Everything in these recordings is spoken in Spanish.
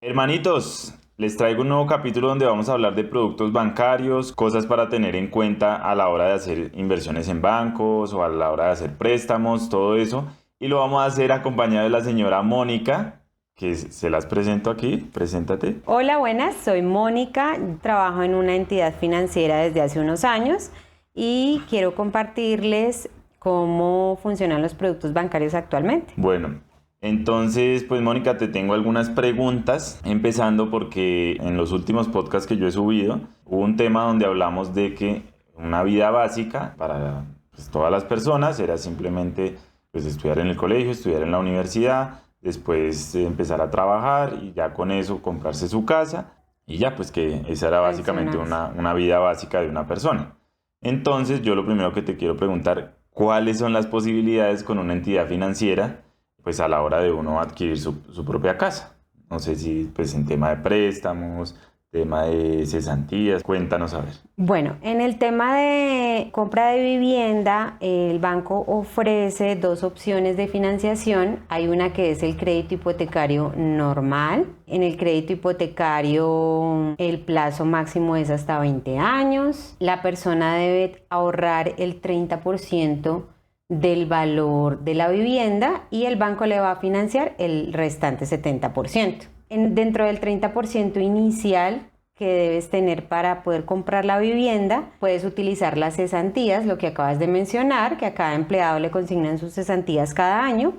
Hermanitos, les traigo un nuevo capítulo donde vamos a hablar de productos bancarios, cosas para tener en cuenta a la hora de hacer inversiones en bancos o a la hora de hacer préstamos, todo eso. Y lo vamos a hacer acompañado de la señora Mónica, que se las presento aquí. Preséntate. Hola, buenas, soy Mónica, trabajo en una entidad financiera desde hace unos años y quiero compartirles cómo funcionan los productos bancarios actualmente. Bueno, entonces, pues Mónica, te tengo algunas preguntas, empezando porque en los últimos podcasts que yo he subido, hubo un tema donde hablamos de que una vida básica para pues, todas las personas era simplemente pues, estudiar en el colegio, estudiar en la universidad, después empezar a trabajar y ya con eso comprarse su casa y ya pues que esa era básicamente Pensionarse. una vida básica de una persona. Entonces, yo lo primero que te quiero preguntar, ¿cuáles son las posibilidades con una entidad financiera? Pues a la hora de uno adquirir su propia casa. No sé si pues en tema de préstamos, tema de cesantías, cuéntanos a ver. Bueno, en el tema de compra de vivienda, el banco ofrece dos opciones de financiación. Hay una que es el crédito hipotecario normal. En el crédito hipotecario, el plazo máximo es hasta 20 años. La persona debe ahorrar el 30% del valor de la vivienda y el banco le va a financiar el restante 70%. Dentro del 30% inicial que debes tener para poder comprar la vivienda, puedes utilizar las cesantías, lo que acabas de mencionar, que a cada empleado le consignan sus cesantías cada año.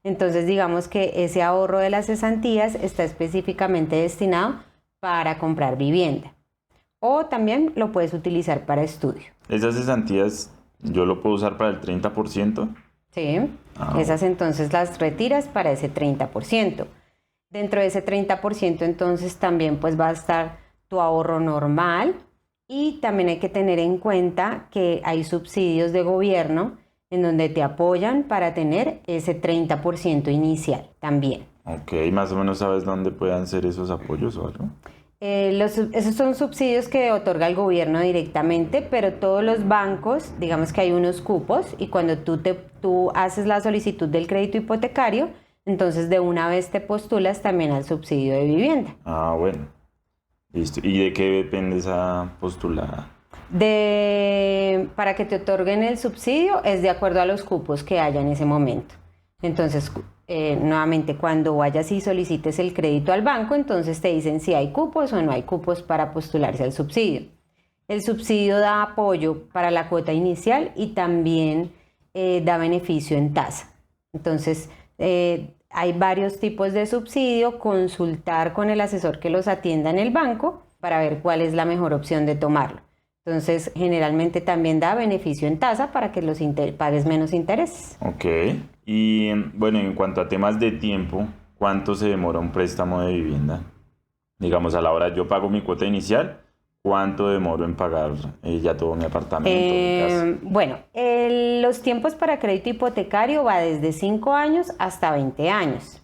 Entonces digamos que ese ahorro de las cesantías está específicamente destinado para comprar vivienda. O también lo puedes utilizar para estudio. Esas cesantías yo lo puedo usar para el 30%. Sí, esas entonces las retiras para ese 30%. Dentro de ese 30% entonces también pues va a estar tu ahorro normal y también hay que tener en cuenta que hay subsidios de gobierno en donde te apoyan para tener ese 30% inicial también. Ok, más o menos sabes dónde puedan ser esos apoyos o algo. Esos son subsidios que otorga el gobierno directamente, pero todos los bancos, digamos que hay unos cupos y cuando tú haces la solicitud del crédito hipotecario, entonces de una vez te postulas también al subsidio de vivienda. Ah, bueno, listo. ¿Y de qué depende esa postulada? Para que te otorguen el subsidio es de acuerdo a los cupos que haya en ese momento. Entonces, nuevamente, cuando vayas y solicites el crédito al banco, entonces te dicen si hay cupos o no hay cupos para postularse al subsidio. El subsidio da apoyo para la cuota inicial y también da beneficio en tasa. Entonces, hay varios tipos de subsidio, consultar con el asesor que los atienda en el banco para ver cuál es la mejor opción de tomarlo. Entonces, generalmente también da beneficio en tasa para que pagues menos intereses. Ok. Y bueno, en cuanto a temas de tiempo, ¿cuánto se demora un préstamo de vivienda? Digamos, a la hora yo pago mi cuota inicial, ¿cuánto demoro en pagar ya todo mi apartamento, mi casa? Los tiempos para crédito hipotecario va desde 5 años hasta 20 años.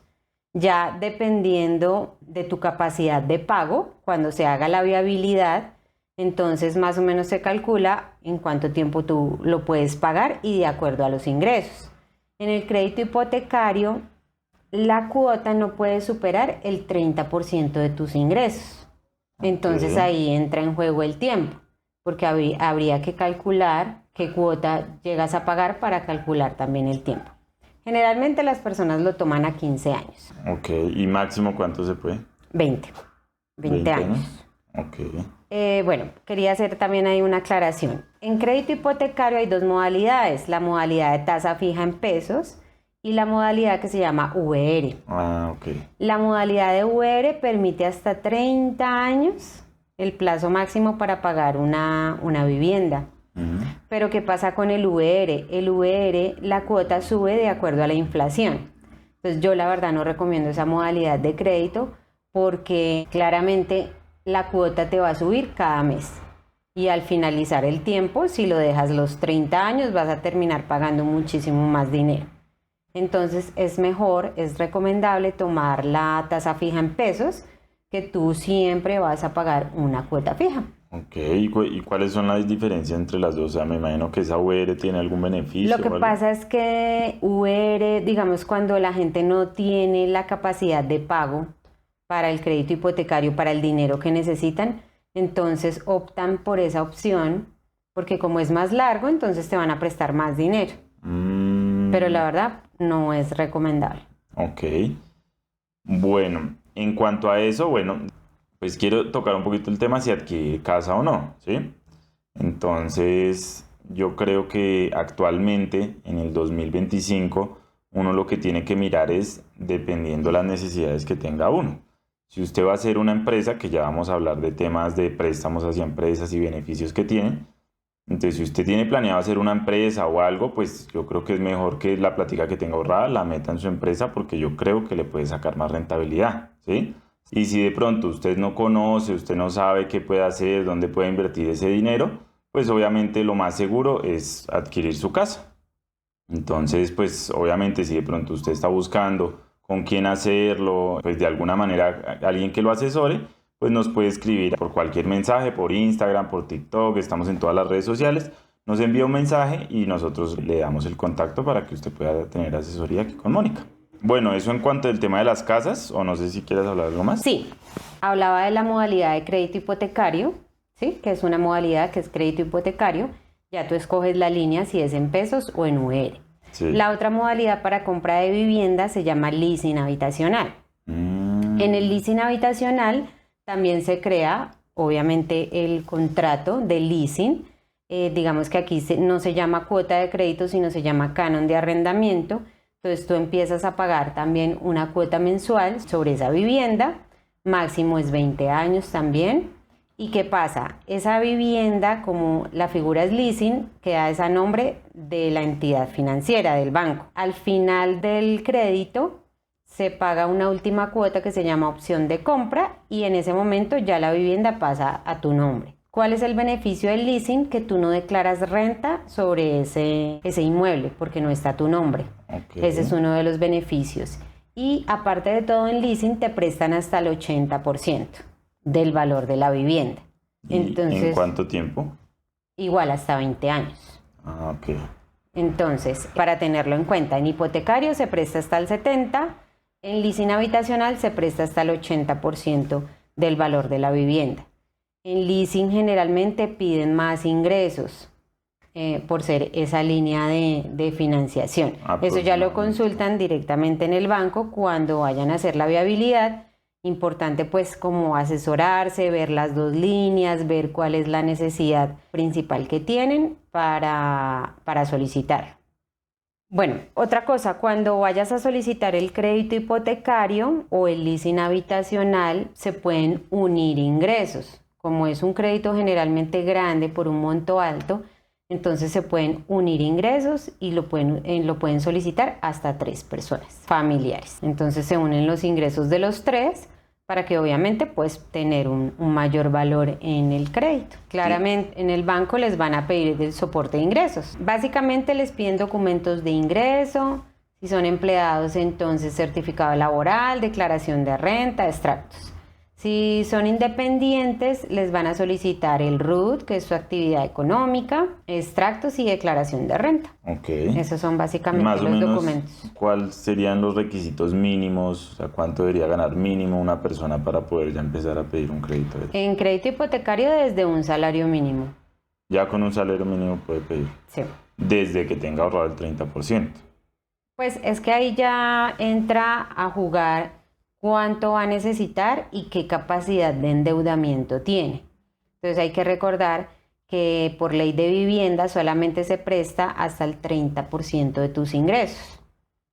Ya dependiendo de tu capacidad de pago, cuando se haga la viabilidad, entonces más o menos se calcula en cuánto tiempo tú lo puedes pagar y de acuerdo a los ingresos. En el crédito hipotecario, la cuota no puede superar el 30% de tus ingresos. Entonces Ok. ahí entra en juego el tiempo, porque habría que calcular qué cuota llegas a pagar para calcular también el tiempo. Generalmente las personas lo toman a 15 años, Ok, ¿y máximo cuánto se puede? 20, 20 ¿20 años? años. Ok. Quería hacer también ahí una aclaración. En crédito hipotecario hay dos modalidades, la modalidad de tasa fija en pesos y la modalidad que se llama VR. Ah, ok. La modalidad de VR permite hasta 30 años el plazo máximo para pagar una vivienda. Ujú. Pero ¿qué pasa con el VR? El VR, la cuota sube de acuerdo a la inflación. Entonces yo la verdad no recomiendo esa modalidad de crédito porque claramente la cuota te va a subir cada mes. Y al finalizar el tiempo, si lo dejas los 30 años, vas a terminar pagando muchísimo más dinero. Entonces es recomendable tomar la tasa fija en pesos, que tú siempre vas a pagar una cuota fija. Ok, ¿y cuáles son las diferencias entre las dos? O sea, me imagino que esa UR tiene algún beneficio Lo que o algo. pasa es que UR, digamos, cuando la gente no tiene la capacidad de pago, para el crédito hipotecario, para el dinero que necesitan, entonces optan por esa opción porque como es más largo, entonces te van a prestar más dinero. Pero la verdad no es recomendable. Ok. Bueno, en cuanto a eso, bueno, pues quiero tocar un poquito el tema si adquirir casa o no, ¿sí? Entonces, yo creo que actualmente, en el 2025, uno lo que tiene que mirar es dependiendo las necesidades que tenga uno. Si usted va a hacer una empresa, que ya vamos a hablar de temas de préstamos hacia empresas y beneficios que tienen, entonces si usted tiene planeado hacer una empresa o algo, pues yo creo que es mejor que la plática que tenga ahorrada la meta en su empresa porque yo creo que le puede sacar más rentabilidad, ¿sí? Y si de pronto usted no conoce, usted no sabe qué puede hacer, dónde puede invertir ese dinero, pues obviamente lo más seguro es adquirir su casa. Entonces, pues obviamente si de pronto usted está buscando con quién hacerlo, pues de alguna manera alguien que lo asesore, pues nos puede escribir por cualquier mensaje, por Instagram, por TikTok, estamos en todas las redes sociales, nos envía un mensaje y nosotros le damos el contacto para que usted pueda tener asesoría aquí con Mónica. Bueno, eso en cuanto al tema de las casas, o no sé si quieres hablar algo más. Sí, hablaba de la modalidad de crédito hipotecario, ¿sí? Que es una modalidad que es crédito hipotecario. Ya tú escoges la línea si es en pesos o en UR. Sí. La otra modalidad para compra de vivienda se llama leasing habitacional. En el leasing habitacional también se crea, obviamente, el contrato de leasing. Digamos que aquí no se llama cuota de crédito, sino se llama canon de arrendamiento. Entonces tú empiezas a pagar también una cuota mensual sobre esa vivienda. Máximo es 20 años también. ¿Y qué pasa? Esa vivienda, como la figura es leasing, queda ese nombre de la entidad financiera, del banco. Al final del crédito se paga una última cuota que se llama opción de compra y en ese momento ya la vivienda pasa a tu nombre. ¿Cuál es el beneficio del leasing? Que tú no declaras renta sobre ese inmueble porque no está tu nombre. Okay. Ese es uno de los beneficios. Y aparte de todo, en leasing te prestan hasta el 80% del valor de la vivienda. Entonces, ¿en cuánto tiempo? Igual hasta 20 años. Ah, ok. Entonces, para tenerlo en cuenta, en hipotecario se presta hasta el 70%, en leasing habitacional se presta hasta el 80% del valor de la vivienda. En leasing generalmente piden más ingresos por ser esa línea de financiación. Eso ya lo consultan directamente en el banco cuando vayan a hacer la viabilidad. Importante pues como asesorarse, ver las dos líneas, ver cuál es la necesidad principal que tienen para solicitar. Bueno, otra cosa, cuando vayas a solicitar el crédito hipotecario o el leasing habitacional, se pueden unir ingresos. Como es un crédito generalmente grande por un monto alto, entonces se pueden unir ingresos y lo pueden solicitar hasta 3 personas familiares. Entonces se unen los ingresos de los 3 para que obviamente pues tener un mayor valor en el crédito. Claramente en el banco les van a pedir el soporte de ingresos. Básicamente les piden documentos de ingreso, si son empleados entonces certificado laboral, declaración de renta, extractos. Si son independientes, les van a solicitar el RUT, que es su actividad económica, extractos y declaración de renta. Ok. Esos son básicamente más los o menos, documentos. ¿cuáles serían los requisitos mínimos? O sea, ¿cuánto debería ganar mínimo una persona para poder ya empezar a pedir un crédito? En crédito hipotecario desde un salario mínimo. Ya con un salario mínimo puede pedir. Sí. Desde que tenga ahorrado el 30%. Pues es que ahí ya entra a jugar cuánto va a necesitar y qué capacidad de endeudamiento tiene. Entonces hay que recordar que por ley de vivienda solamente se presta hasta el 30% de tus ingresos.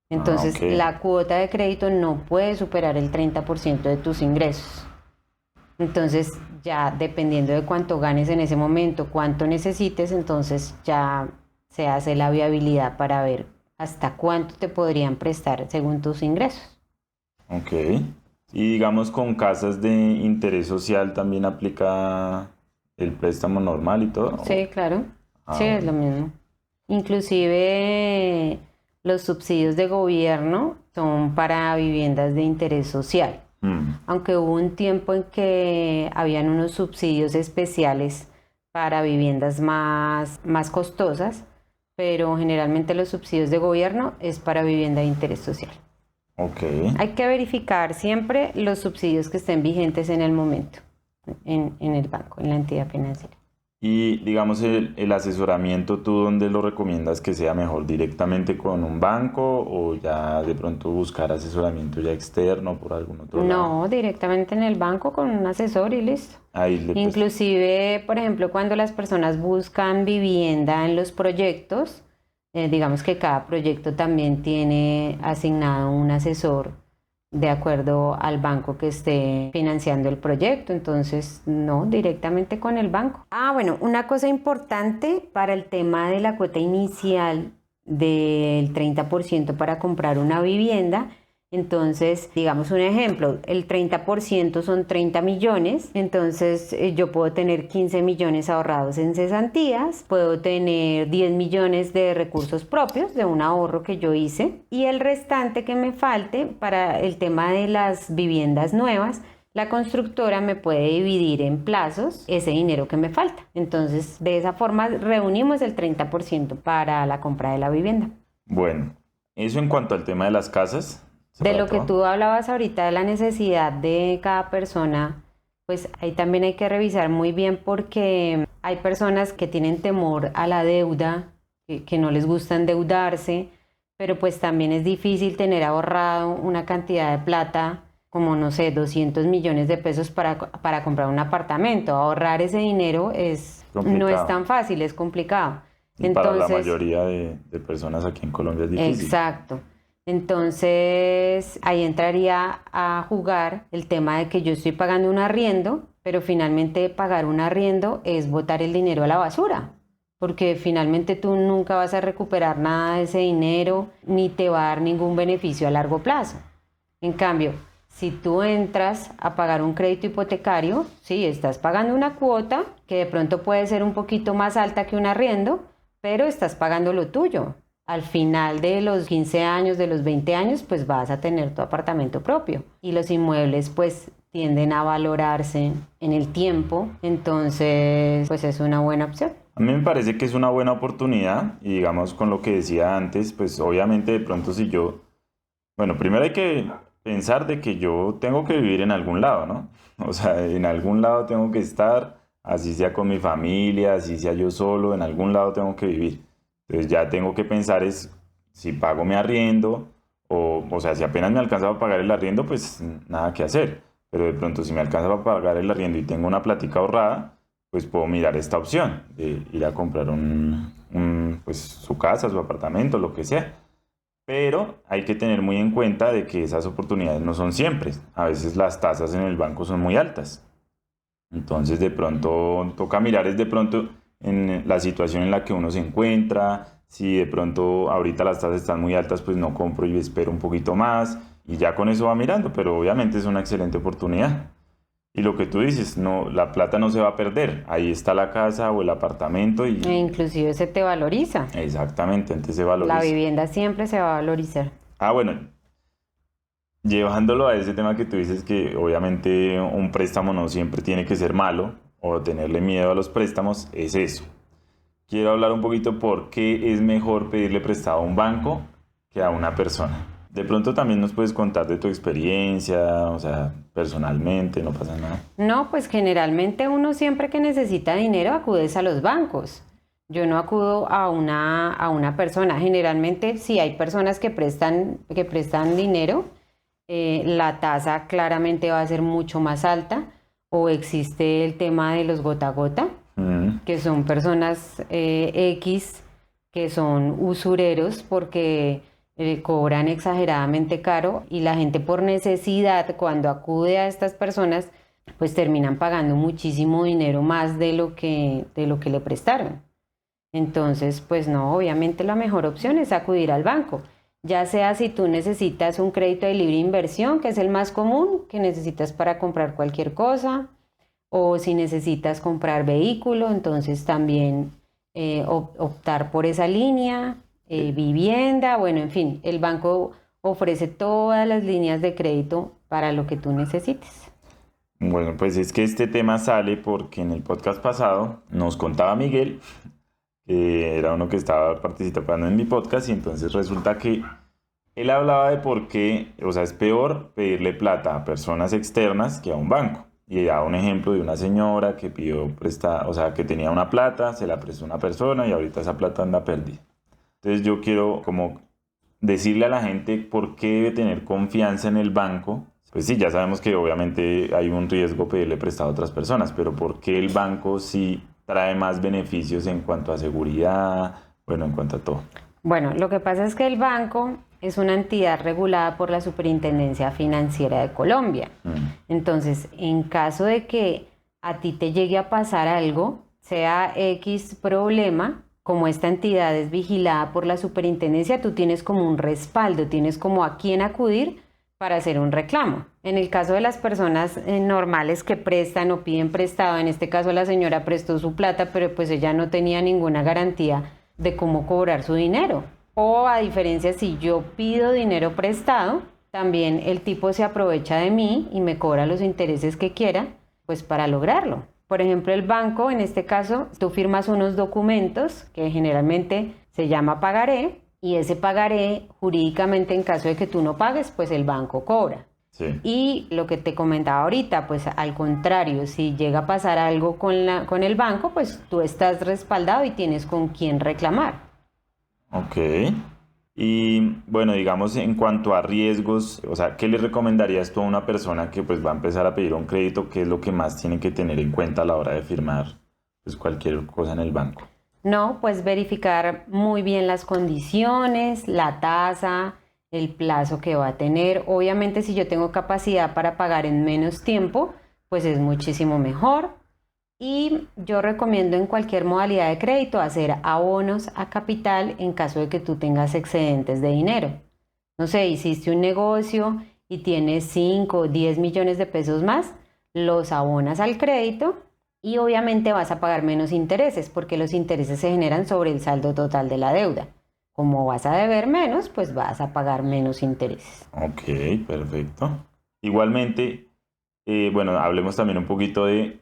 Entonces okay. La cuota de crédito no puede superar el 30% de tus ingresos. Entonces ya dependiendo de cuánto ganes en ese momento, cuánto necesites, entonces ya se hace la viabilidad para ver hasta cuánto te podrían prestar según tus ingresos. Ok. Y digamos con casas de interés social también aplica el préstamo normal y todo. Sí, claro. Sí, es lo mismo. Inclusive los subsidios de gobierno son para viviendas de interés social. Aunque hubo un tiempo en que habían unos subsidios especiales para viviendas más costosas, pero generalmente los subsidios de gobierno es para vivienda de interés social. Ok. Hay que verificar siempre los subsidios que estén vigentes en el momento en el banco, en la entidad financiera. Y digamos el asesoramiento, ¿tú dónde lo recomiendas que sea mejor? ¿Directamente con un banco o ya de pronto buscar asesoramiento ya externo por algún otro lado? No, directamente en el banco con un asesor y listo. Ahí le pues, Inclusive, por ejemplo, cuando las personas buscan vivienda en los proyectos, digamos que cada proyecto también tiene asignado un asesor de acuerdo al banco que esté financiando el proyecto, entonces no, directamente con el banco. Bueno, una cosa importante para el tema de la cuota inicial del 30% para comprar una vivienda. Entonces, digamos un ejemplo, el 30% son 30 millones, entonces yo puedo tener 15 millones ahorrados en cesantías, puedo tener 10 millones de recursos propios de un ahorro que yo hice y el restante que me falte para el tema de las viviendas nuevas, la constructora me puede dividir en plazos ese dinero que me falta. Entonces, de esa forma reunimos el 30% para la compra de la vivienda. bueno, eso en cuanto al tema de las casas. De lo que tú hablabas ahorita de la necesidad de cada persona, pues ahí también hay que revisar muy bien porque hay personas que tienen temor a la deuda, que no les gusta endeudarse, pero pues también es difícil tener ahorrado una cantidad de plata, como no sé, 200 millones de pesos para comprar un apartamento. Ahorrar ese dinero no es tan fácil, es complicado. Y para la mayoría de personas aquí en Colombia es difícil. Exacto. Entonces, ahí entraría a jugar el tema de que yo estoy pagando un arriendo, pero finalmente pagar un arriendo es botar el dinero a la basura, porque finalmente tú nunca vas a recuperar nada de ese dinero, ni te va a dar ningún beneficio a largo plazo. En cambio, si tú entras a pagar un crédito hipotecario, sí, estás pagando una cuota que de pronto puede ser un poquito más alta que un arriendo, pero estás pagando lo tuyo. Al final de los 15 años, de los 20 años, pues vas a tener tu apartamento propio. Y los inmuebles pues tienden a valorarse en el tiempo, entonces pues es una buena opción. A mí me parece que es una buena oportunidad y digamos con lo que decía antes, pues obviamente de pronto si yo, bueno, primero hay que pensar de que yo tengo que vivir en algún lado, ¿no? O sea, en algún lado tengo que estar, así sea con mi familia, así sea yo solo, en algún lado tengo que vivir. Entonces ya tengo que pensar es si pago mi arriendo o sea, si apenas me alcanza a pagar el arriendo, pues nada que hacer. Pero de pronto si me alcanza a pagar el arriendo y tengo una plática ahorrada, pues puedo mirar esta opción de ir a comprar pues su casa, su apartamento, lo que sea. Pero hay que tener muy en cuenta de que esas oportunidades no son siempre. A veces las tasas en el banco son muy altas. Entonces de pronto toca mirar es de pronto en la situación en la que uno se encuentra. Si de pronto ahorita las tasas están muy altas, pues no compro y espero un poquito más. Y ya con eso va mirando, pero obviamente es una excelente oportunidad. Y lo que tú dices, no, la plata no se va a perder. Ahí está la casa o el apartamento y... E inclusive se te valoriza. Exactamente, antes se valoriza. La vivienda siempre se va a valorizar. Bueno, llevándolo a ese tema que tú dices que obviamente un préstamo no siempre tiene que ser malo o tenerle miedo a los préstamos, es eso. Quiero hablar un poquito por qué es mejor pedirle prestado a un banco que a una persona. De pronto también nos puedes contar de tu experiencia, o sea, personalmente, no pasa nada. No, pues generalmente uno siempre que necesita dinero acudes a los bancos. Yo no acudo a una persona. Generalmente si hay personas que prestan dinero, la tasa claramente va a ser mucho más alta o existe el tema de los gota a gota, que son personas X que son usureros porque cobran exageradamente caro y la gente por necesidad cuando acude a estas personas pues terminan pagando muchísimo dinero más de lo que le prestaron. Entonces pues no, obviamente la mejor opción es acudir al banco. Ya sea si tú necesitas un crédito de libre inversión, que es el más común, que necesitas para comprar cualquier cosa, o si necesitas comprar vehículo, entonces también optar por esa línea, vivienda, bueno, en fin, el banco ofrece todas las líneas de crédito para lo que tú necesites. Bueno, pues es que este tema sale porque en el podcast pasado nos contaba Miguel, que era uno que estaba participando en mi podcast, y entonces resulta que Él hablaba de por qué, o sea, es peor pedirle plata a personas externas que a un banco. Y daba un ejemplo de una señora que pidió prestar, o sea, que tenía una plata, se la prestó una persona y ahorita esa plata anda perdida. Entonces yo quiero como decirle a la gente por qué debe tener confianza en el banco. Pues sí, ya sabemos que obviamente hay un riesgo pedirle prestado a otras personas, pero por qué el banco sí trae más beneficios en cuanto a seguridad, bueno, en cuanto a todo. Bueno, lo que pasa es que el banco es una entidad regulada por la Superintendencia Financiera de Colombia. Entonces, en caso de que a ti te llegue a pasar algo, sea X problema, como esta entidad es vigilada por la superintendencia, tú tienes como un respaldo, tienes como a quién acudir para hacer un reclamo. En el caso de las personas normales que prestan o piden prestado, en este caso la señora prestó su plata, pero pues ella no tenía ninguna garantía de cómo cobrar su dinero. O a diferencia, si yo pido dinero prestado, también el tipo se aprovecha de mí y me cobra los intereses que quiera, pues para lograrlo. Por ejemplo, el banco, en este caso, tú firmas unos documentos que generalmente se llama pagaré, y ese pagaré, jurídicamente, en caso de que tú no pagues, pues el banco cobra. Sí. Y lo que te comentaba ahorita, pues al contrario, si llega a pasar algo con el banco, pues tú estás respaldado y tienes con quién reclamar. Ok. Y bueno, digamos en cuanto a riesgos, o sea, ¿qué le recomendarías tú a una persona que pues va a empezar a pedir un crédito? ¿Qué es lo que más tiene que tener en cuenta a la hora de firmar pues cualquier cosa en el banco? No, pues verificar muy bien las condiciones, la tasa, el plazo que va a tener. Obviamente, si yo tengo capacidad para pagar en menos tiempo, pues es muchísimo mejor. Y yo recomiendo en cualquier modalidad de crédito hacer abonos a capital en caso de que tú tengas excedentes de dinero. No sé, hiciste un negocio y tienes 5 o 10 millones de pesos más, los abonas al crédito y obviamente vas a pagar menos intereses porque los intereses se generan sobre el saldo total de la deuda. Como vas a deber menos, pues vas a pagar menos intereses. Ok, perfecto. Igualmente, bueno, hablemos también un poquito de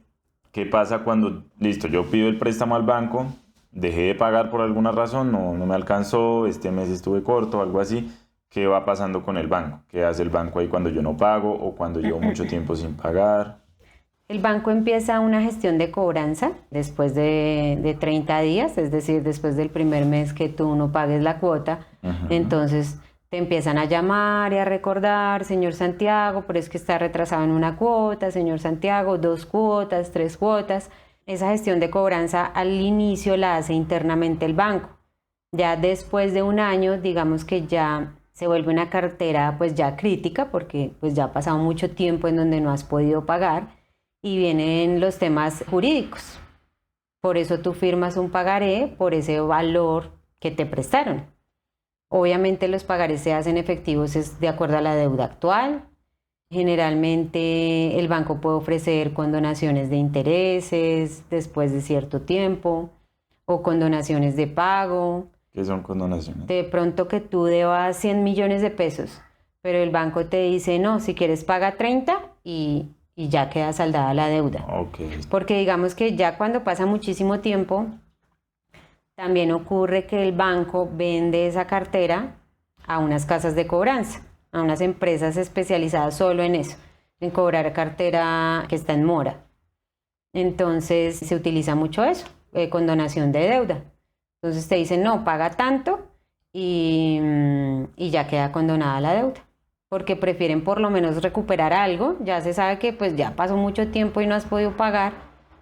qué pasa cuando, listo, yo pido el préstamo al banco, dejé de pagar por alguna razón, no me alcanzó, este mes estuve corto, algo así. ¿Qué va pasando con el banco? ¿Qué hace el banco ahí cuando yo no pago o cuando llevo mucho tiempo sin pagar? El banco empieza una gestión de cobranza después de 30 días, es decir, después del primer mes que tú no pagues la cuota. Entonces te empiezan a llamar y a recordar, señor Santiago, pero es que está retrasado en una cuota, señor Santiago, 2 cuotas, 3 cuotas. Esa gestión de cobranza al inicio la hace internamente el banco. Ya después de un año, digamos que ya se vuelve una cartera pues ya crítica porque pues ya ha pasado mucho tiempo en donde no has podido pagar y vienen los temas jurídicos. Por eso tú firmas un pagaré por ese valor que te prestaron. Obviamente los pagarés se hacen efectivos es de acuerdo a la deuda actual. Generalmente el banco puede ofrecer condonaciones de intereses después de cierto tiempo o condonaciones de pago. ¿Qué son condonaciones? De pronto que tú debas 100 millones de pesos, pero el banco te dice, no, si quieres paga 30 y ya queda saldada la deuda. Ok. Porque digamos que ya cuando pasa muchísimo tiempo, también ocurre que el banco vende esa cartera a unas casas de cobranza, a unas empresas especializadas solo en eso, en cobrar cartera que está en mora. Entonces se utiliza mucho eso, condonación de deuda. Entonces te dicen, no, paga tanto y ya queda condonada la deuda. Porque prefieren por lo menos recuperar algo. Ya se sabe que pues ya pasó mucho tiempo y no has podido pagar,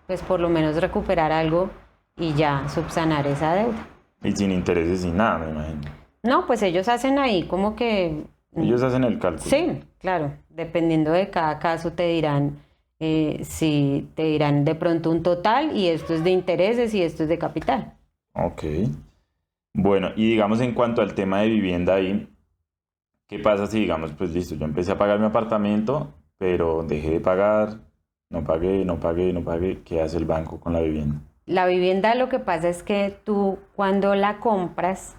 pues por lo menos recuperar algo y ya subsanar esa deuda. Y sin intereses, sin nada, me imagino. No, pues ellos hacen ahí como que... Ellos hacen el cálculo. Sí, claro. Dependiendo de cada caso te dirán, si te dirán de pronto un total y esto es de intereses y esto es de capital. Ok. Bueno, y digamos en cuanto al tema de vivienda ahí, ¿qué pasa si digamos, pues listo, yo empecé a pagar mi apartamento, pero dejé de pagar, no pagué, ¿qué hace el banco con la vivienda? La vivienda lo que pasa es que tú cuando la compras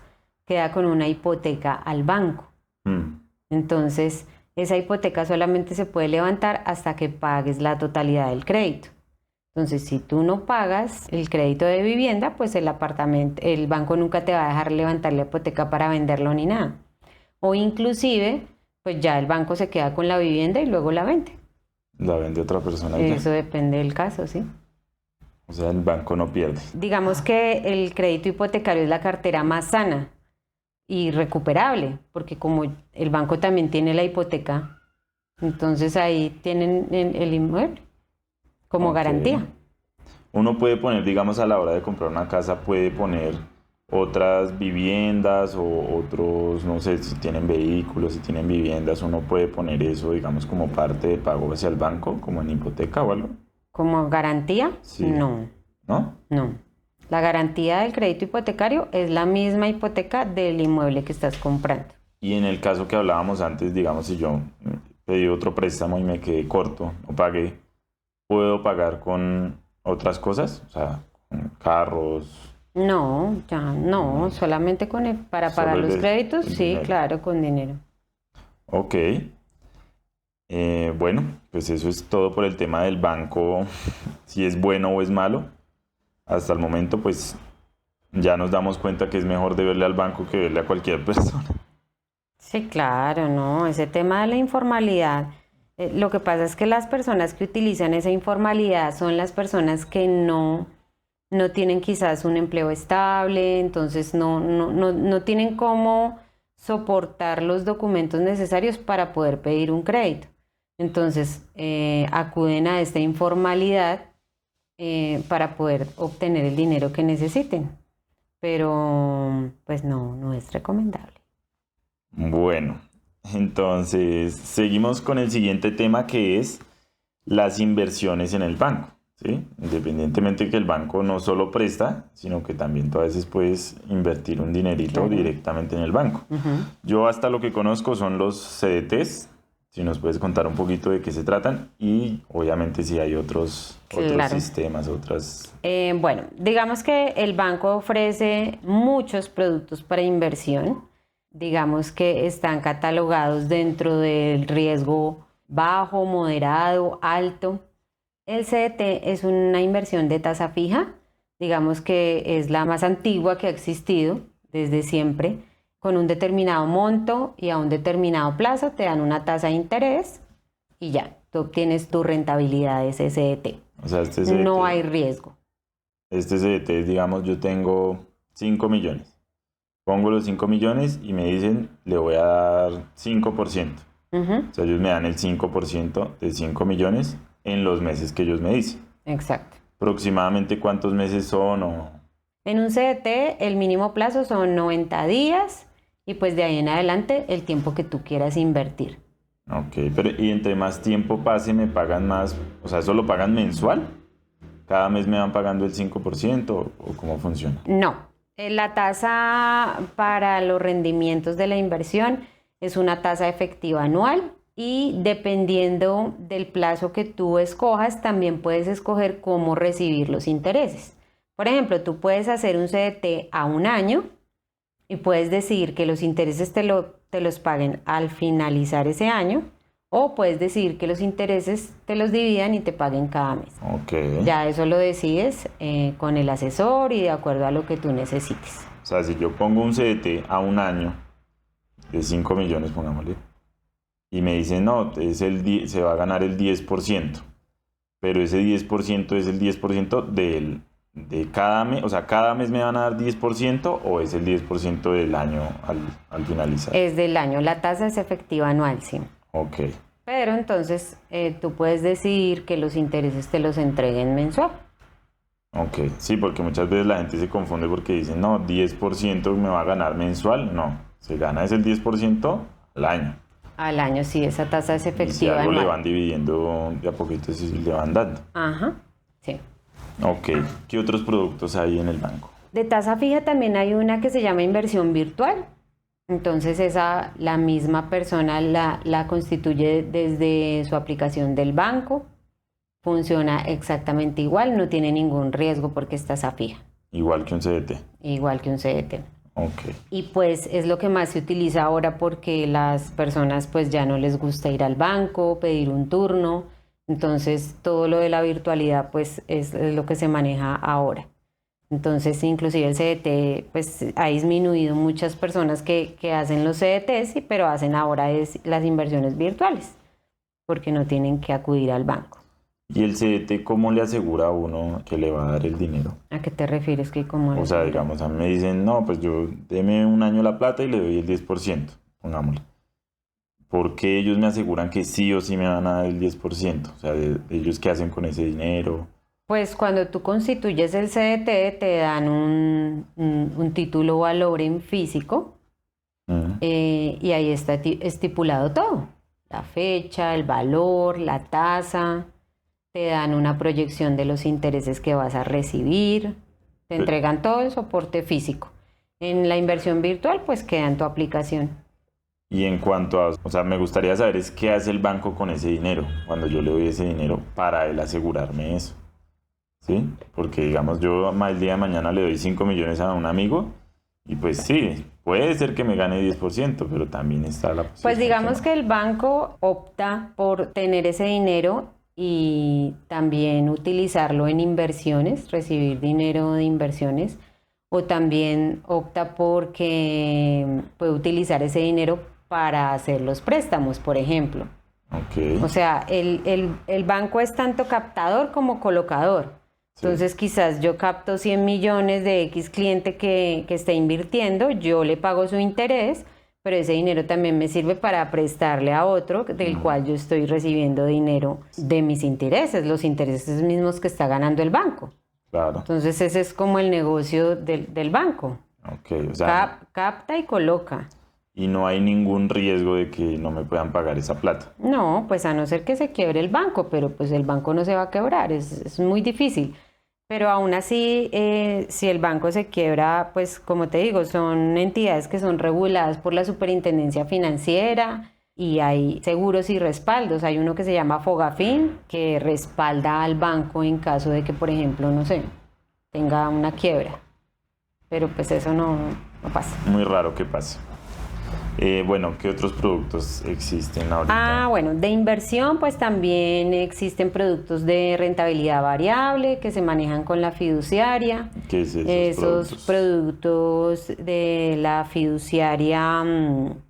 queda con una hipoteca al banco. Entonces, esa hipoteca solamente se puede levantar hasta que pagues la totalidad del crédito. Entonces, si tú no pagas el crédito de vivienda, pues el banco nunca te va a dejar levantar la hipoteca para venderlo ni nada. o inclusive pues ya el banco se queda con la vivienda y luego la vende. La vende otra persona y ya. Eso depende del caso, ¿sí? O sea, el banco no pierde. Digamos que el crédito hipotecario es la cartera más sana y recuperable, porque como el banco también tiene la hipoteca, entonces ahí tienen el inmueble como Ok. garantía. Uno puede poner, digamos, a la hora de comprar una casa, puede poner otras viviendas o otros, no sé, si tienen vehículos, si tienen viviendas, uno puede poner eso, digamos, como parte de pago hacia el banco, como en hipoteca o algo. ¿Como garantía? Sí. No, ¿No? no. La garantía del crédito hipotecario es la misma hipoteca del inmueble que estás comprando. Y en el caso que hablábamos antes, digamos, si yo pedí otro préstamo y me quedé corto, no pagué, ¿puedo pagar con otras cosas? O sea, con carros. No, ya no, solamente para pagar Solo los créditos, el sí, dinero. claro, con dinero. Ok. Bueno, pues eso es todo por el tema del banco, si es bueno o es malo. Hasta el momento, pues ya nos damos cuenta que es mejor deberle al banco que verle a cualquier persona. Sí, claro, no, ese tema de la informalidad, lo que pasa es que las personas que utilizan esa informalidad son las personas que no tienen quizás un empleo estable, entonces no tienen cómo soportar los documentos necesarios para poder pedir un crédito. Entonces, acuden a esta informalidad para poder obtener el dinero que necesiten, pero pues no es recomendable. Bueno, entonces seguimos con el siguiente tema que es las inversiones en el banco, ¿sí? Independientemente que el banco no solo presta, sino que también tú a veces puedes invertir un dinerito Claro. directamente en el banco. Yo hasta lo que conozco son los CDTs, si nos puedes contar un poquito de qué se tratan y obviamente si hay otros Claro. sistemas, otras... Bueno, digamos que el banco ofrece muchos productos para inversión. Digamos que están catalogados dentro del riesgo bajo, moderado, alto. El CDT es una inversión de tasa fija, digamos que es la más antigua que ha existido desde siempre, con un determinado monto y a un determinado plazo te dan una tasa de interés y ya, tú obtienes tu rentabilidad de ese CDT. O sea, este CDT, No hay riesgo. este CDT, digamos, yo tengo 5 millones. Pongo los 5 millones y me dicen, le voy a dar 5%. Ujú, O sea, ellos me dan el 5% de 5 millones en los meses que ellos me dicen. exacto. ¿Aproximadamente cuántos meses son? O... En un CDT el mínimo plazo son 90 días y pues de ahí en adelante el tiempo que tú quieras invertir. Ok, pero y entre más tiempo pase me pagan más, o sea, ¿eso lo pagan mensual? ¿Cada mes me van pagando el 5% o cómo funciona? No, la tasa para los rendimientos de la inversión es una tasa efectiva anual y dependiendo del plazo que tú escojas, también puedes escoger cómo recibir los intereses. Por ejemplo, tú puedes hacer un CDT a un año y puedes decidir que los intereses te los paguen al finalizar ese año o puedes decidir que los intereses te los dividan y te paguen cada mes. Ok. Ya eso lo decides con el asesor y de acuerdo a lo que tú necesites. O sea, si yo pongo un CDT a un año de 5 millones, pongámosle, y me dicen, no, se va a ganar el 10%, pero ese 10% es el 10% de cada mes, o sea, cada mes me van a dar 10% o es el 10% del año al finalizar. Es del año, la tasa es efectiva anual, sí. Ok, Pero entonces tú puedes decidir que los intereses te los entreguen mensual. ok, sí, porque muchas veces la gente se confunde porque dicen, no, 10% me va a ganar mensual, no, se gana es el 10% al año. Al año, sí, esa tasa es Y si efectiva algo le anual. van dividiendo de a poquito, sí le van dando. Ajá, sí. Ok, ¿qué otros productos hay en el banco? De tasa fija también hay una que se llama inversión virtual. Entonces esa la misma persona la constituye desde su aplicación del banco. Funciona exactamente igual, no tiene ningún riesgo porque es tasa fija, Igual que un CDT. igual que un CDT. Ok, Y pues es lo que más se utiliza ahora porque las personas pues ya no les gusta ir al banco, pedir un turno. Entonces todo lo de la virtualidad pues es lo que se maneja ahora. Entonces, inclusive el CDT pues ha disminuido muchas personas que hacen los CDTs, pero hacen ahora las inversiones virtuales, porque no tienen que acudir al banco. ¿Y el CDT cómo le asegura a uno que le va a dar el dinero? ¿A qué te refieres que cómo? O sea, digamos, a mí me dicen, no, pues yo deme un año la plata y le doy el 10%, pongámosle. ¿Por qué ellos me aseguran que sí o sí me van a dar el 10%? O sea, ¿ellos qué hacen con ese dinero? Pues cuando tú constituyes el CDT te dan un título valor en físico y ahí está estipulado todo. La fecha, el valor, la tasa, te dan una proyección de los intereses que vas a recibir, te entregan todo el soporte físico. En la inversión virtual pues queda en tu aplicación. Y en cuanto a, o sea, me gustaría saber es qué hace el banco con ese dinero, cuando yo le doy ese dinero para él asegurarme eso. ¿Sí? Porque digamos yo el día de mañana le doy 5 millones a un amigo y pues sí, puede ser que me gane 10%, pero también está la posibilidad. Pues digamos que el banco opta por tener ese dinero y también utilizarlo en inversiones, recibir dinero de inversiones, o también opta porque puede utilizar ese dinero para hacer los préstamos, por ejemplo. Okay. O sea, el banco es tanto captador como colocador. Entonces, quizás yo capto 100 millones de X cliente que esté invirtiendo, yo le pago su interés, pero ese dinero también me sirve para prestarle a otro del cual yo estoy recibiendo dinero de mis intereses, los intereses mismos que está ganando el banco. Claro. Entonces, ese es como el negocio del banco. Okay, o sea, capta y coloca. Y no hay ningún riesgo de que no me puedan pagar esa plata. No, pues a no ser que se quiebre el banco, pero pues el banco no se va a quebrar, es muy difícil. Pero aún así, si el banco se quiebra, pues como te digo, son entidades que son reguladas por la Superintendencia Financiera y hay seguros y respaldos. Hay uno que se llama Fogafín, que respalda al banco en caso de que, por ejemplo, no sé, tenga una quiebra. Pero pues eso no pasa. Muy raro que pase. Bueno, ¿qué otros productos existen ahorita? Bueno, de inversión pues también existen productos de rentabilidad variable que se manejan con la fiduciaria. ¿Qué es esos productos de la fiduciaria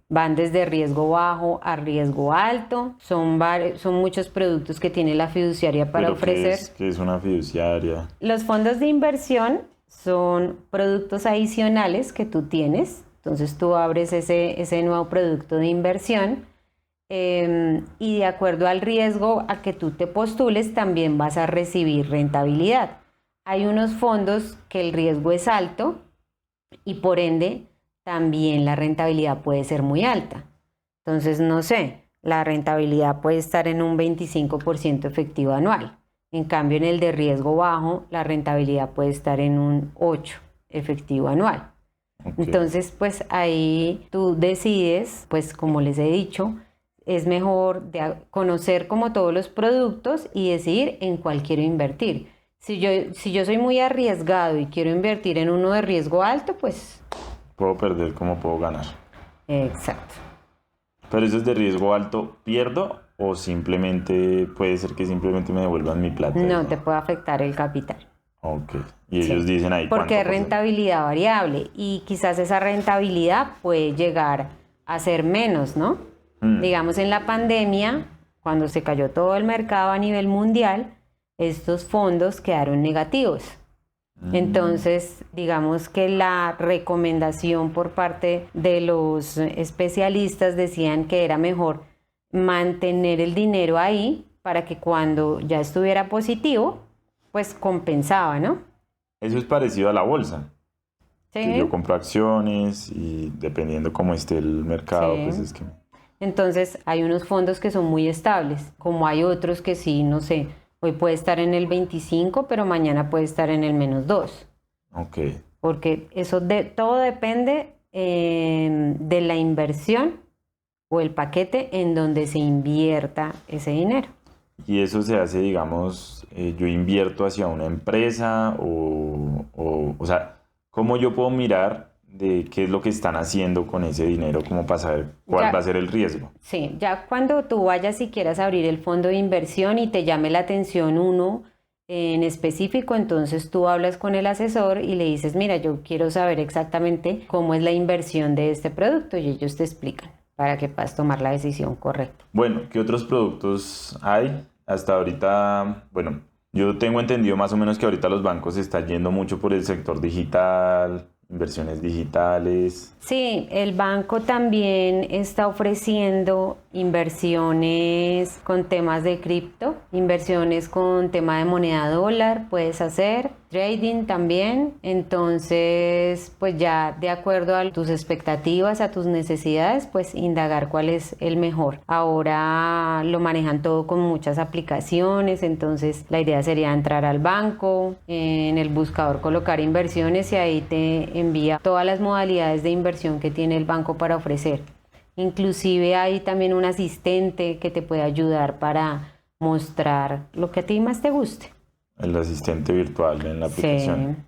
van desde riesgo bajo a riesgo alto. Son muchos productos que tiene la fiduciaria para ofrecer. ¿Qué es una fiduciaria? Los fondos de inversión son productos adicionales que tú tienes. Entonces tú abres ese nuevo producto de inversión y de acuerdo al riesgo a que tú te postules también vas a recibir rentabilidad. Hay unos fondos que el riesgo es alto y por ende también la rentabilidad puede ser muy alta. Entonces, no sé, la rentabilidad puede estar en un 25% efectivo anual. En cambio, en el de riesgo bajo, la rentabilidad puede estar en un 8% efectivo anual. Okay. Entonces, pues ahí tú decides, pues como les he dicho, es mejor conocer como todos los productos y decidir en cuál quiero invertir. Si yo soy muy arriesgado y quiero invertir en uno de riesgo alto, pues... Puedo perder como puedo ganar. Exacto. Pero eso es de riesgo alto, ¿pierdo? ¿O simplemente puede ser que simplemente me devuelvan mi plata? No, te puede afectar el capital. Ok. Y ellos dicen ahí porque es rentabilidad variable y quizás esa rentabilidad puede llegar a ser menos, ¿no? Digamos en la pandemia, cuando se cayó todo el mercado a nivel mundial, estos fondos quedaron negativos. Entonces, digamos que la recomendación por parte de los especialistas decían que era mejor mantener el dinero ahí para que cuando ya estuviera positivo, pues compensaba, ¿no? Eso es parecido a la bolsa. Sí. Que yo compro acciones y dependiendo cómo esté el mercado, sí. Pues es que... Entonces hay unos fondos que son muy estables, como hay otros que sí, no sé, hoy puede estar en el 25, pero mañana puede estar en el -2. Ok. Porque eso todo depende de la inversión o el paquete en donde se invierta ese dinero. Y eso se hace, digamos, yo invierto hacia una empresa o sea, ¿cómo yo puedo mirar de qué es lo que están haciendo con ese dinero como para saber cuál va a ser el riesgo? Sí, ya cuando tú vayas y quieras abrir el fondo de inversión y te llame la atención uno en específico, entonces tú hablas con el asesor y le dices, mira, yo quiero saber exactamente cómo es la inversión de este producto y ellos te explican para que puedas tomar la decisión correcta. Bueno, ¿qué otros productos hay? Hasta ahorita, bueno, yo tengo entendido más o menos que ahorita los bancos se están yendo mucho por el sector digital, inversiones digitales. Sí, el banco también está ofreciendo inversiones con temas de cripto, inversiones con tema de moneda dólar, puedes hacer trading también. Entonces, pues ya de acuerdo a tus expectativas, a tus necesidades, pues indagar cuál es el mejor. Ahora lo manejan todo con muchas aplicaciones, entonces la idea sería entrar al banco, en el buscador colocar inversiones y ahí te envía todas las modalidades de inversión que tiene el banco para ofrecer. Inclusive hay también un asistente que te puede ayudar para mostrar lo que a ti más te guste. El asistente virtual en la aplicación.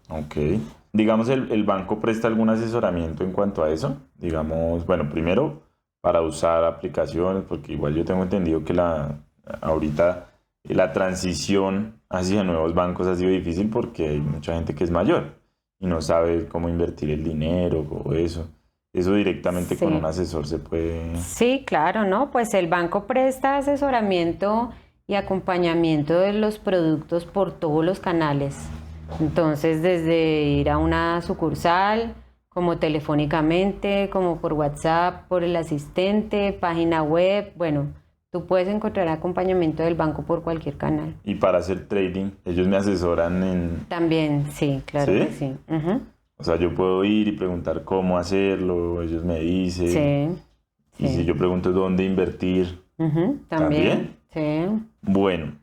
Sí. Ok. Digamos, el banco presta algún asesoramiento en cuanto a eso. Digamos, bueno, primero para usar aplicaciones, porque igual yo tengo entendido que ahorita la transición hacia nuevos bancos ha sido difícil porque hay mucha gente que es mayor y no sabe cómo invertir el dinero o eso. Eso directamente con un asesor se puede... Sí, claro, ¿no? Pues el banco presta asesoramiento y acompañamiento de los productos por todos los canales. Entonces, desde ir a una sucursal, como telefónicamente, como por WhatsApp, por el asistente, página web, bueno, tú puedes encontrar acompañamiento del banco por cualquier canal. Y para hacer trading, ellos me asesoran en... También, sí, claro que sí. Uh-huh. O sea, yo puedo ir y preguntar cómo hacerlo, ellos me dicen. Sí. Y si yo pregunto dónde invertir, uh-huh. ¿También? Sí. Bueno,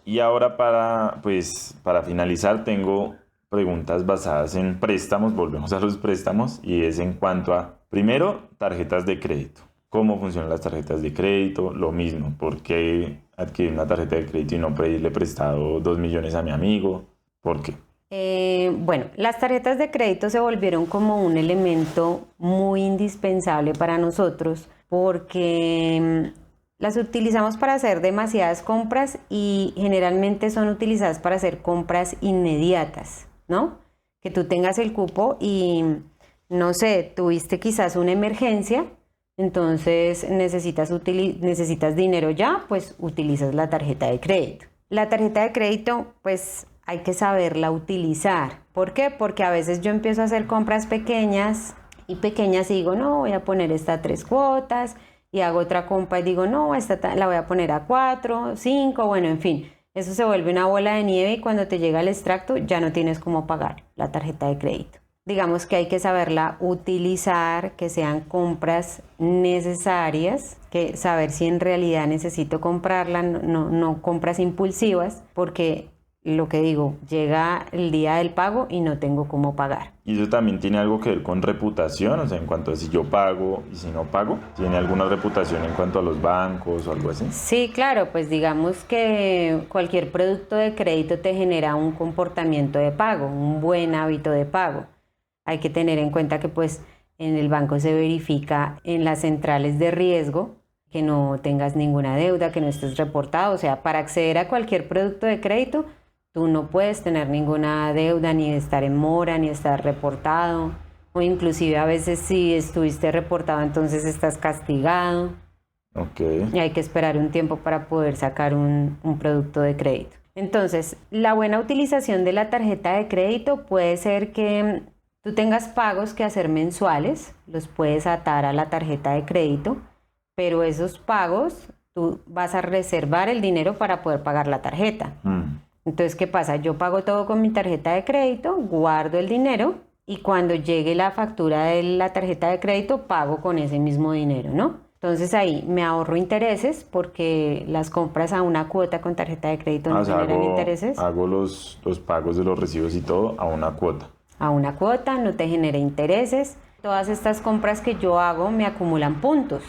y ahora para finalizar tengo preguntas basadas en préstamos, volvemos a los préstamos, y es en cuanto a, primero, tarjetas de crédito. ¿Cómo funcionan las tarjetas de crédito? Lo mismo, ¿por qué adquirir una tarjeta de crédito y no pedirle prestado 2 millones a mi amigo? ¿Por qué? Bueno, las tarjetas de crédito se volvieron como un elemento muy indispensable para nosotros porque las utilizamos para hacer demasiadas compras y generalmente son utilizadas para hacer compras inmediatas, ¿no? Que tú tengas el cupo y, no sé, tuviste quizás una emergencia, entonces necesitas dinero ya, pues utilizas la tarjeta de crédito. La tarjeta de crédito, pues hay que saberla utilizar. ¿Por qué? Porque a veces yo empiezo a hacer compras pequeñas y digo, no, voy a poner esta a 3 cuotas, y hago otra compra y digo, no, esta la voy a poner a 4, 5, bueno, en fin. Eso se vuelve una bola de nieve y cuando te llega el extracto ya no tienes cómo pagar la tarjeta de crédito. Digamos que hay que saberla utilizar, que sean compras necesarias, que saber si en realidad necesito comprarla, no compras impulsivas, porque lo que digo, llega el día del pago y no tengo cómo pagar. ¿Y eso también tiene algo que ver con reputación? O sea, en cuanto a si yo pago y si no pago, ¿tiene alguna reputación en cuanto a los bancos o algo así? Sí, claro, pues digamos que cualquier producto de crédito te genera un comportamiento de pago, un buen hábito de pago. Hay que tener en cuenta que pues en el banco se verifica en las centrales de riesgo que no tengas ninguna deuda, que no estés reportado. O sea, para acceder a cualquier producto de crédito, tú no puedes tener ninguna deuda, ni estar en mora, ni estar reportado, o inclusive a veces si estuviste reportado, entonces estás castigado. Okay. Y hay que esperar un tiempo para poder sacar un producto de crédito. Entonces, la buena utilización de la tarjeta de crédito puede ser que tú tengas pagos que hacer mensuales, los puedes atar a la tarjeta de crédito, pero esos pagos tú vas a reservar el dinero para poder pagar la tarjeta. Entonces, ¿qué pasa? Yo pago todo con mi tarjeta de crédito, guardo el dinero y cuando llegue la factura de la tarjeta de crédito, pago con ese mismo dinero, ¿no? Entonces ahí me ahorro intereses porque las compras a una cuota con tarjeta de crédito no generan intereses. Hago los pagos de los recibos y todo a una cuota. A una cuota, no te genera intereses. Todas estas compras que yo hago me acumulan puntos.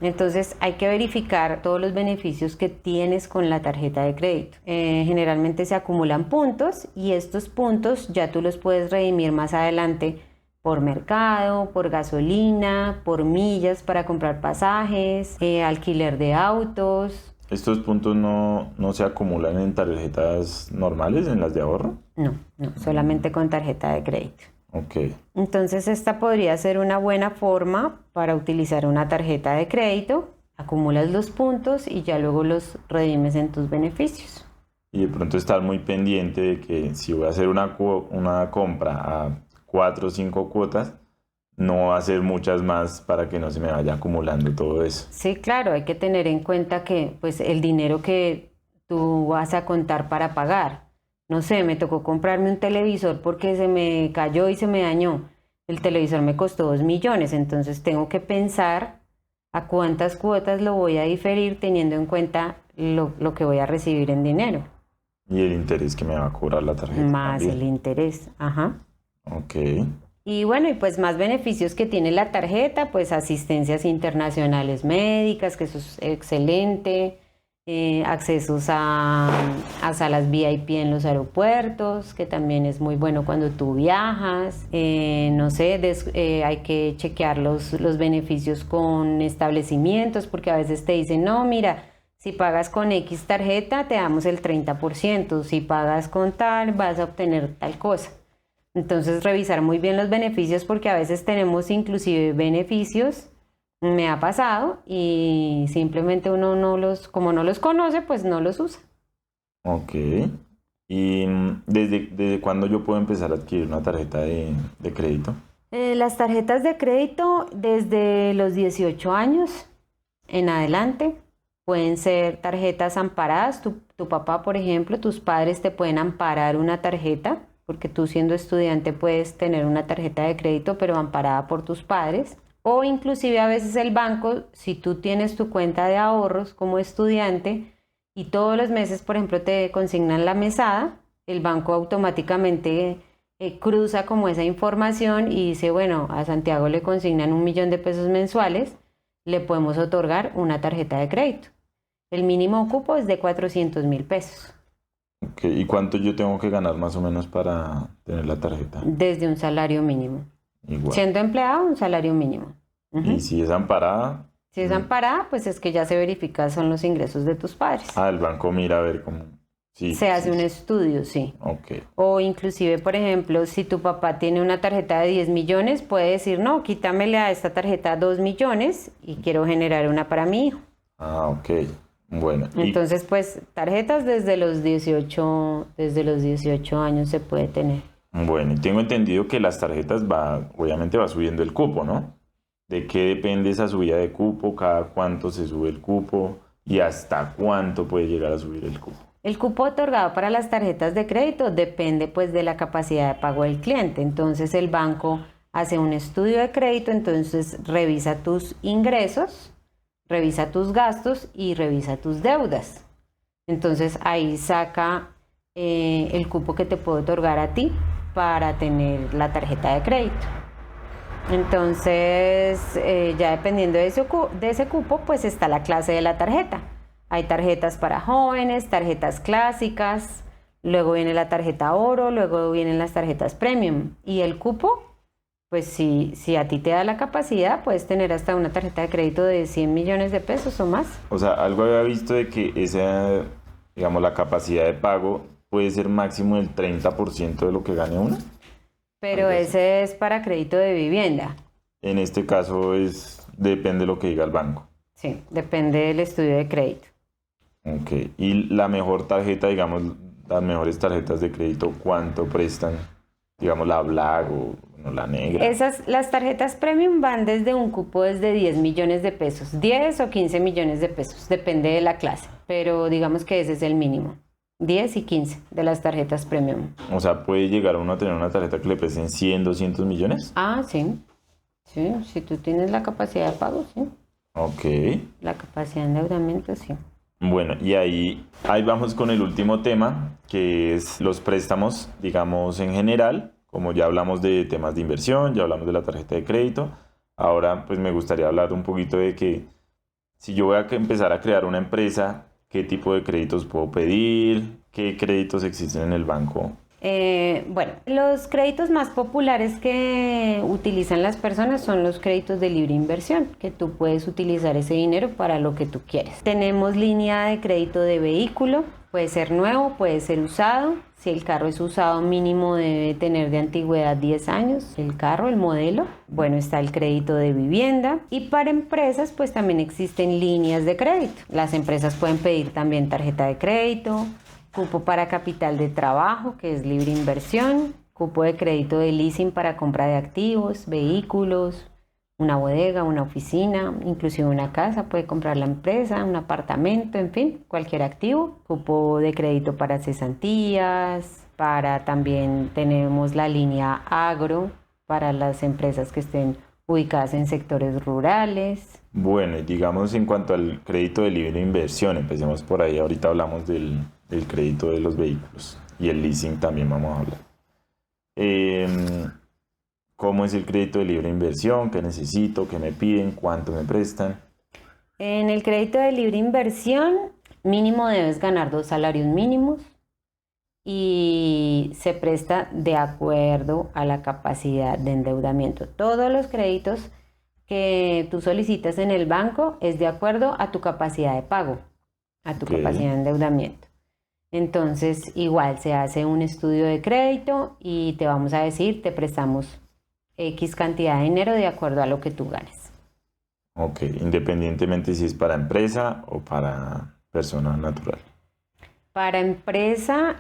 Entonces hay que verificar todos los beneficios que tienes con la tarjeta de crédito. Generalmente se acumulan puntos y estos puntos ya tú los puedes redimir más adelante por mercado, por gasolina, por millas para comprar pasajes, alquiler de autos. estos puntos no se acumulan en tarjetas normales, en las de ahorro. No, solamente con tarjeta de crédito. Ok. Entonces esta podría ser una buena forma para utilizar una tarjeta de crédito. Acumulas los puntos y ya luego los redimes en tus beneficios. Y de pronto estar muy pendiente de que si voy a hacer una compra a 4 o 5 cuotas, no hacer muchas más para que no se me vaya acumulando todo eso. Sí, claro, hay que tener en cuenta que pues el dinero que tú vas a contar para pagar, no sé, me tocó comprarme un televisor porque se me cayó y se me dañó. El televisor me costó 2 millones, entonces tengo que pensar a cuántas cuotas lo voy a diferir teniendo en cuenta lo que voy a recibir en dinero. Y el interés que me va a cobrar la tarjeta Más también. el interés, ajá. Ok. Y bueno, y pues más beneficios que tiene la tarjeta, pues asistencias internacionales médicas, que eso es excelente, accesos a salas VIP en los aeropuertos, que también es muy bueno cuando tú viajas, no sé, hay que chequear los beneficios con establecimientos, porque a veces te dicen, no, mira, si pagas con X tarjeta te damos el 30%, si pagas con tal vas a obtener tal cosa. Entonces revisar muy bien los beneficios porque a veces tenemos inclusive beneficios, me ha pasado, y simplemente uno como no los conoce, pues no los usa. Ok. ¿Y desde cuándo yo puedo empezar a adquirir una tarjeta de crédito? Las tarjetas de crédito desde los 18 años en adelante pueden ser tarjetas amparadas. Tu papá, por ejemplo, tus padres te pueden amparar una tarjeta, porque tú siendo estudiante puedes tener una tarjeta de crédito, pero amparada por tus padres. O inclusive a veces el banco, si tú tienes tu cuenta de ahorros como estudiante y todos los meses, por ejemplo, te consignan la mesada, el banco automáticamente cruza como esa información y dice, bueno, a Santiago le consignan 1.000.000 de pesos mensuales, le podemos otorgar una tarjeta de crédito. El mínimo cupo es de 400.000 pesos. Ok. ¿Y cuánto yo tengo que ganar más o menos para tener la tarjeta? Desde un salario mínimo. Igual. Siendo empleado, un salario mínimo. Y si es amparada, Si es amparada, pues es que ya se verifica son los ingresos de tus padres. el banco mira a ver cómo. Sí, Se hace sí, un sí. estudio, sí. Ok. O inclusive, por ejemplo, si tu papá tiene una tarjeta de 10 millones, puede decir, no, quítamele a esta tarjeta 2 millones y quiero generar una para mi hijo. Ok. Bueno. Entonces, pues, tarjetas desde los 18 años se puede tener. Bueno, y tengo entendido que las tarjetas obviamente va subiendo el cupo, ¿no? ¿De qué depende esa subida de cupo? ¿Cada cuánto se sube el cupo? ¿Y hasta cuánto puede llegar a subir el cupo? El cupo otorgado para las tarjetas de crédito depende pues de la capacidad de pago del cliente. Entonces el banco hace un estudio de crédito, entonces revisa tus ingresos, revisa tus gastos y revisa tus deudas. Entonces ahí saca el cupo que te puede otorgar a ti para tener la tarjeta de crédito. Entonces, ya dependiendo de ese cupo, pues está la clase de la tarjeta. Hay tarjetas para jóvenes, tarjetas clásicas, luego viene la tarjeta oro, luego vienen las tarjetas premium. Y el cupo, pues si a ti te da la capacidad, puedes tener hasta una tarjeta de crédito de 100 millones de pesos o más. O sea, algo había visto de que esa, digamos, la capacidad de pago puede ser máximo del 30% de lo que gane uno. Pero ese es para crédito de vivienda. En este caso depende de lo que diga el banco. Sí, depende del estudio de crédito. Ok. Y la mejor tarjeta, digamos, las mejores tarjetas de crédito, ¿cuánto prestan? Digamos, la Black o la negra. Las tarjetas premium van desde un cupo desde 10 millones de pesos, 10 o 15 millones de pesos, depende de la clase, pero digamos que ese es el mínimo. 10 y 15 de las tarjetas premium. O sea, ¿puede llegar uno a tener una tarjeta que le presten 100, 200 millones? Ah, sí. Sí, si tú tienes la capacidad de pago, sí. Ok. La capacidad de endeudamiento, sí. Bueno, y ahí vamos con el último tema, que es los préstamos, digamos, en general. Como ya hablamos de temas de inversión, ya hablamos de la tarjeta de crédito. Ahora, pues me gustaría hablar un poquito de que si yo voy a empezar a crear una empresa, ¿qué tipo de créditos puedo pedir? ¿Qué créditos existen en el banco? Bueno, los créditos más populares que utilizan las personas son los créditos de libre inversión, que tú puedes utilizar ese dinero para lo que tú quieres. Tenemos línea de crédito de vehículo, puede ser nuevo, puede ser usado. Si el carro es usado, mínimo debe tener de antigüedad 10 años, el carro, el modelo. Bueno, está el crédito de vivienda. Y para empresas, pues también existen líneas de crédito. Las empresas pueden pedir también tarjeta de crédito, cupo para capital de trabajo, que es libre inversión, cupo de crédito de leasing para compra de activos, vehículos, una bodega, una oficina, inclusive una casa puede comprar la empresa, un apartamento, en fin, cualquier activo. Cupo de crédito para cesantías, para también tenemos la línea agro para las empresas que estén ubicadas en sectores rurales. Bueno, y digamos en cuanto al crédito de libre inversión, empecemos por ahí. Ahorita hablamos del crédito de los vehículos y el leasing también vamos a hablar. ¿Cómo es el crédito de libre inversión? ¿Qué necesito? ¿Qué me piden? ¿Cuánto me prestan? En el crédito de libre inversión, mínimo debes ganar 2 salarios mínimos y se presta de acuerdo a la capacidad de endeudamiento. Todos los créditos que tú solicitas en el banco es de acuerdo a tu capacidad de pago, a tu capacidad de endeudamiento. Entonces, igual se hace un estudio de crédito y te vamos a decir, te prestamos X cantidad de dinero de acuerdo a lo que tú ganes. Ok, independientemente si es para empresa o para persona natural. Para empresa,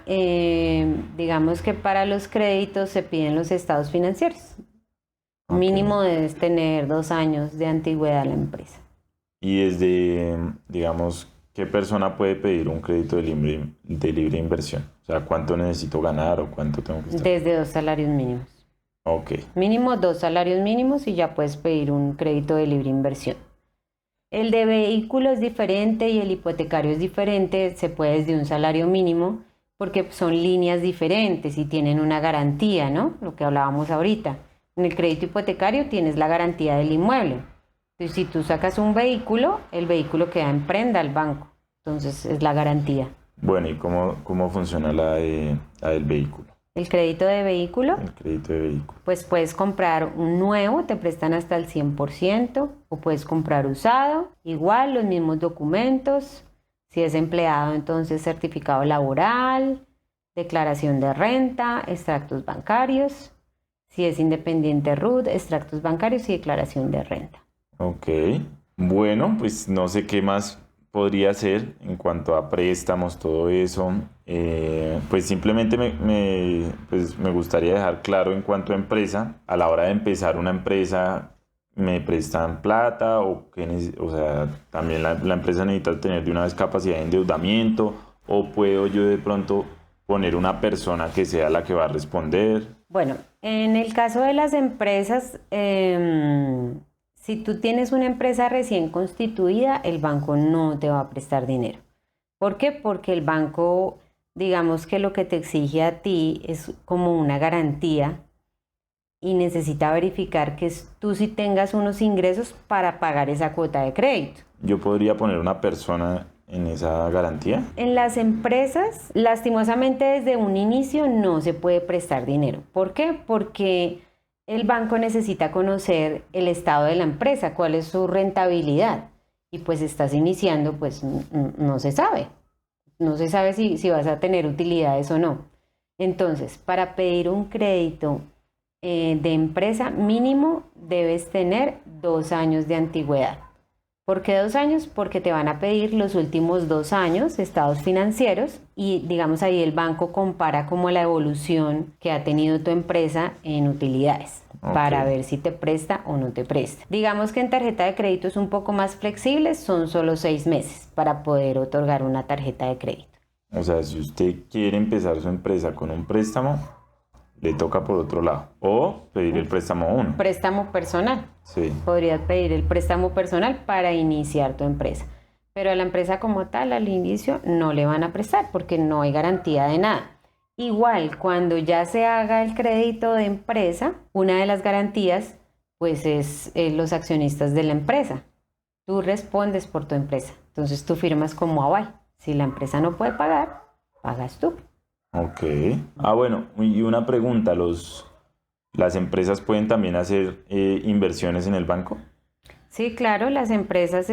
digamos que para los créditos se piden los estados financieros. Ok. Mínimo debes tener 2 años de antigüedad a la empresa. Y desde, digamos, ¿qué persona puede pedir un crédito de libre inversión? O sea, ¿cuánto necesito ganar o cuánto tengo que estar? Desde 2 salarios mínimos. Ok. Mínimo 2 salarios mínimos y ya puedes pedir un crédito de libre inversión. El de vehículo es diferente y el hipotecario es diferente, se puede desde un salario mínimo porque son líneas diferentes y tienen una garantía, ¿no? Lo que hablábamos ahorita. En el crédito hipotecario tienes la garantía del inmueble. Entonces, si tú sacas un vehículo, el vehículo queda en prenda al banco. Entonces, es la garantía. Bueno, ¿y cómo funciona la del vehículo? El crédito de vehículo, El crédito de vehículo. pues puedes comprar un nuevo, te prestan hasta el 100%, o puedes comprar usado, igual los mismos documentos. Si es empleado, entonces certificado laboral, declaración de renta, extractos bancarios. Si es independiente RUT, extractos bancarios y declaración de renta. Ok. Bueno, pues no sé qué más podría ser en cuanto a préstamos, todo eso. Pues simplemente me gustaría dejar claro en cuanto a empresa, a la hora de empezar una empresa, ¿me prestan plata o sea, también la empresa necesita tener de una vez capacidad de endeudamiento o puedo yo de pronto poner una persona que sea la que va a responder? Bueno, en el caso de las empresas, si tú tienes una empresa recién constituida, el banco no te va a prestar dinero. ¿Por qué? Porque el banco, digamos que lo que te exige a ti es como una garantía y necesita verificar que tú sí tengas unos ingresos para pagar esa cuota de crédito. ¿Yo podría poner una persona en esa garantía? En las empresas, lastimosamente desde un inicio no se puede prestar dinero. ¿Por qué? Porque el banco necesita conocer el estado de la empresa, cuál es su rentabilidad. Y pues estás iniciando, pues no se sabe. No se sabe si vas a tener utilidades o no. Entonces, para pedir un crédito de empresa, mínimo debes tener 2 años de antigüedad. ¿Por qué 2 años? Porque te van a pedir los últimos 2 años estados financieros y digamos ahí el banco compara como la evolución que ha tenido tu empresa en utilidades para ver si te presta o no te presta. Digamos que en tarjeta de crédito es un poco más flexible, son solo 6 meses para poder otorgar una tarjeta de crédito. O sea, si usted quiere empezar su empresa con un préstamo, le toca por otro lado. O pedir el préstamo uno. Préstamo personal. Sí. Podrías pedir el préstamo personal para iniciar tu empresa. Pero a la empresa como tal, al inicio, no le van a prestar porque no hay garantía de nada. Igual, cuando ya se haga el crédito de empresa, una de las garantías, pues es los accionistas de la empresa. Tú respondes por tu empresa. Entonces tú firmas como aval. Si la empresa no puede pagar, pagas tú. Ok. Bueno, y una pregunta, ¿las empresas pueden también hacer inversiones en el banco? Sí, claro, las empresas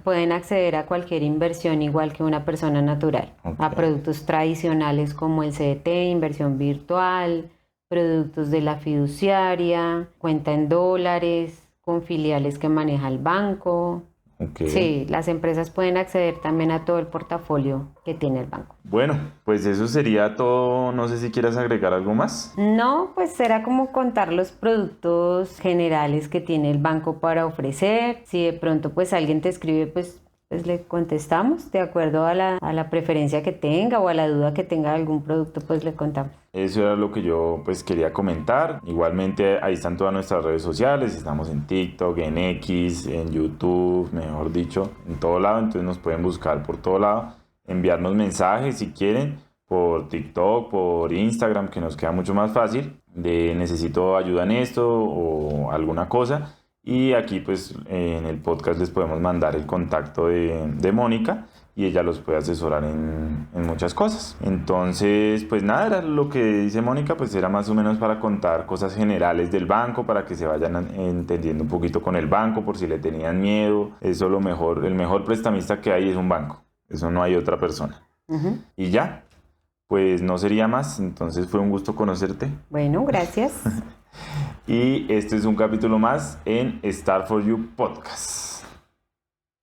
pueden acceder a cualquier inversión igual que una persona natural, a Ok. productos tradicionales como el CDT, inversión virtual, productos de la fiduciaria, cuenta en dólares, con filiales que maneja el banco. Ok. Sí, las empresas pueden acceder también a todo el portafolio que tiene el banco. Bueno, pues eso sería todo. No sé si quieras agregar algo más. No, pues será como contar los productos generales que tiene el banco para ofrecer. Si de pronto pues alguien te escribe, pues le contestamos de acuerdo a la preferencia que tenga o a la duda que tenga de algún producto, pues le contamos. Eso era lo que yo pues quería comentar. Igualmente ahí están todas nuestras redes sociales. Estamos en TikTok, en X, en YouTube, mejor dicho, en todo lado. Entonces nos pueden buscar por todo lado, enviarnos mensajes si quieren por TikTok, por Instagram, que nos queda mucho más fácil, de necesito ayuda en esto o alguna cosa. Y aquí pues en el podcast les podemos mandar el contacto de Mónica y ella los puede asesorar en muchas cosas. Entonces, pues nada, era lo que dice Mónica, pues era más o menos para contar cosas generales del banco, para que se vayan entendiendo un poquito con el banco, por si le tenían miedo. Eso lo mejor, el mejor prestamista que hay es un banco, eso no hay otra persona. Ujú. Y ya, pues no sería más, entonces fue un gusto conocerte. Bueno, gracias. Y este es un capítulo más en Star for You Podcast.